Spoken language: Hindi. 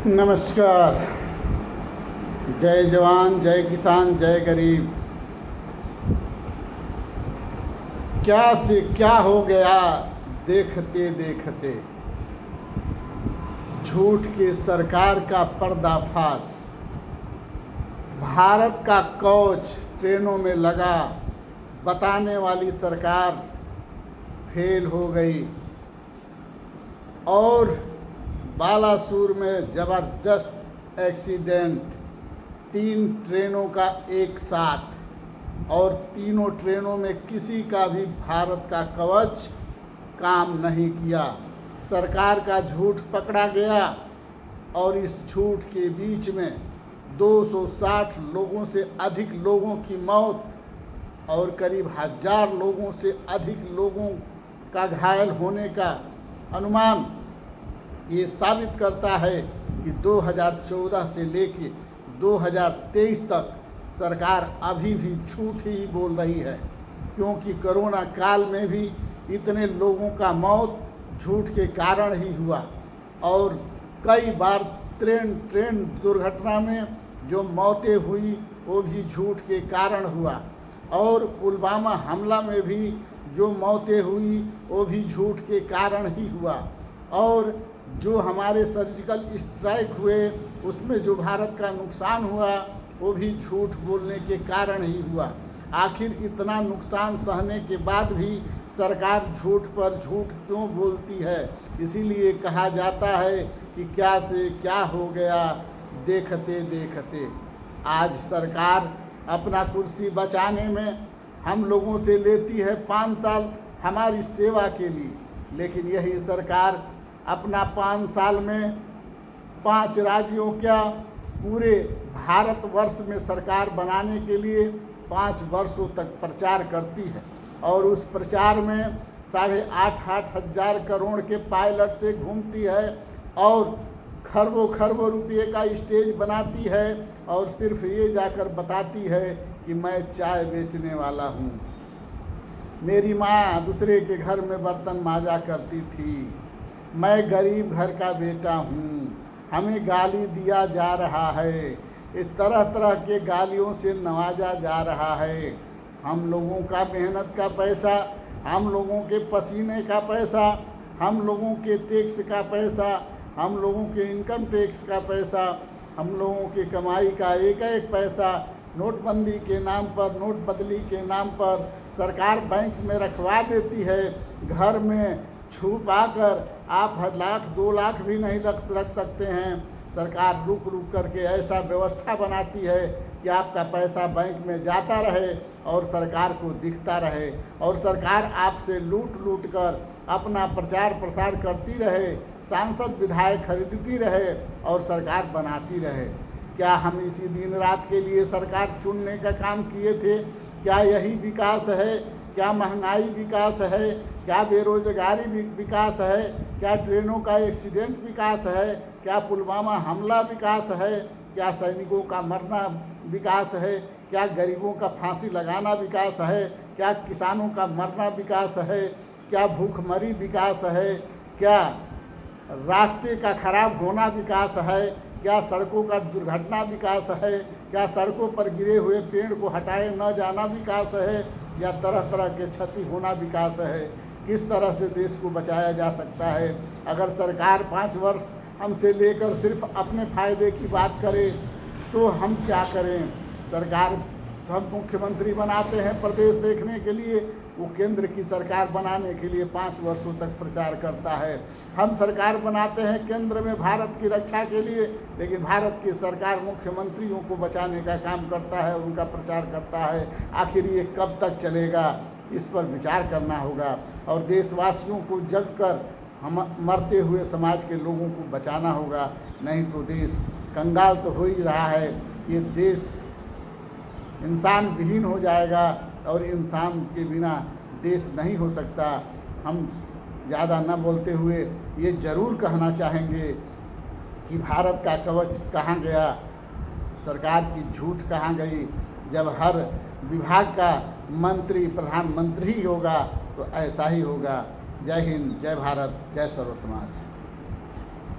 नमस्कार। जय जवान जय किसान जय गरीब। क्या से क्या हो गया देखते देखते, झूठ की सरकार का पर्दाफाश। भारत का कौच ट्रेनों में लगा, बताने वाली सरकार फेल हो गई। और बालासुर में ज़बरदस्त एक्सीडेंट, 3 ट्रेनों का एक साथ, और तीनों ट्रेनों में किसी का भी भारत का कवच काम नहीं किया। सरकार का झूठ पकड़ा गया और इस झूठ के बीच में 260 लोगों से अधिक लोगों की मौत और करीब 1000 लोगों से अधिक लोगों का घायल होने का अनुमान ये साबित करता है कि 2014 से लेके 2023 तक सरकार अभी भी झूठ ही बोल रही है, क्योंकि कोरोना काल में भी इतने लोगों का मौत झूठ के कारण ही हुआ। और कई बार ट्रेन दुर्घटना में जो मौतें हुई वो भी झूठ के कारण हुआ। और पुलवामा हमला में भी जो मौतें हुई वो भी झूठ के कारण ही हुआ। और जो हमारे सर्जिकल स्ट्राइक हुए उसमें जो भारत का नुकसान हुआ वो भी झूठ बोलने के कारण ही हुआ। आखिर इतना नुकसान सहने के बाद भी सरकार झूठ पर झूठ क्यों बोलती है? इसीलिए कहा जाता है कि क्या से क्या हो गया देखते देखते। आज सरकार अपना कुर्सी बचाने में हम लोगों से लेती है 5 साल हमारी सेवा के लिए, लेकिन यही सरकार अपना 5 साल में 5 राज्यों क्या पूरे भारतवर्ष में सरकार बनाने के लिए 5 वर्षों तक प्रचार करती है। और उस प्रचार में 8.5 हज़ार करोड़ के पायलट से घूमती है और खरबों खरबों रुपये का स्टेज बनाती है और सिर्फ ये जाकर बताती है कि मैं चाय बेचने वाला हूँ। मेरी माँ दूसरे के घर में बर्तन मांजा करती थी। मैं गरीब घर का बेटा हूँ, हमें गाली दिया जा रहा है। इस तरह तरह के गालियों से नवाजा जा रहा है। हम लोगों का मेहनत का पैसा, हम लोगों के पसीने का पैसा, हम लोगों के टैक्स का पैसा, हम लोगों के इनकम टैक्स का पैसा, हम लोगों की कमाई का एक एक पैसा नोटबंदी के नाम पर, नोट बदली के नाम पर सरकार बैंक में रखवा देती है। घर में छुपा कर आप 1 लाख 2 लाख भी नहीं रख सकते हैं। सरकार रुक रुक करके ऐसा व्यवस्था बनाती है कि आपका पैसा बैंक में जाता रहे और सरकार को दिखता रहे, और सरकार आपसे लूट कर अपना प्रचार प्रसार करती रहे, सांसद विधायक खरीदती रहे और सरकार बनाती रहे। क्या हम इसी दिन रात के लिए सरकार चुनने का काम किए थे? क्या यही विकास है? क्या महंगाई विकास है? क्या बेरोजगारी विकास है? क्या ट्रेनों का एक्सीडेंट विकास है? क्या पुलवामा हमला विकास है? क्या सैनिकों का मरना विकास है? क्या गरीबों का फांसी लगाना विकास है? क्या किसानों का मरना विकास है? क्या भूखमरी विकास है? क्या रास्ते का खराब होना विकास है? क्या सड़कों का दुर्घटना विकास है? क्या सड़कों पर गिरे हुए पेड़ को हटाए न जाना विकास है? या तरह तरह के क्षति होना विकास है? किस तरह से देश को बचाया जा सकता है? अगर सरकार 5 वर्ष हमसे लेकर सिर्फ अपने फ़ायदे की बात करे तो हम क्या करें? सरकार हम मुख्यमंत्री बनाते हैं प्रदेश देखने के लिए, वो केंद्र की सरकार बनाने के लिए 5 वर्षों तक प्रचार करता है। हम सरकार बनाते हैं केंद्र में भारत की रक्षा के लिए, लेकिन भारत की सरकार मुख्यमंत्रियों को बचाने का काम करता है, उनका प्रचार करता है। आखिर ये कब तक चलेगा? इस पर विचार करना होगा और देशवासियों को जग कर हम मरते हुए समाज के लोगों को बचाना होगा। नहीं तो देश कंगाल तो हो ही रहा है, ये देश इंसान विहीन हो जाएगा और इंसान के बिना देश नहीं हो सकता। हम ज़्यादा न बोलते हुए ये ज़रूर कहना चाहेंगे कि भारत का कवच कहाँ गया, सरकार की झूठ कहाँ गई। जब हर विभाग का मंत्री प्रधानमंत्री ही होगा तो ऐसा ही होगा। जय हिंद, जय भारत, जय सर्व समाज।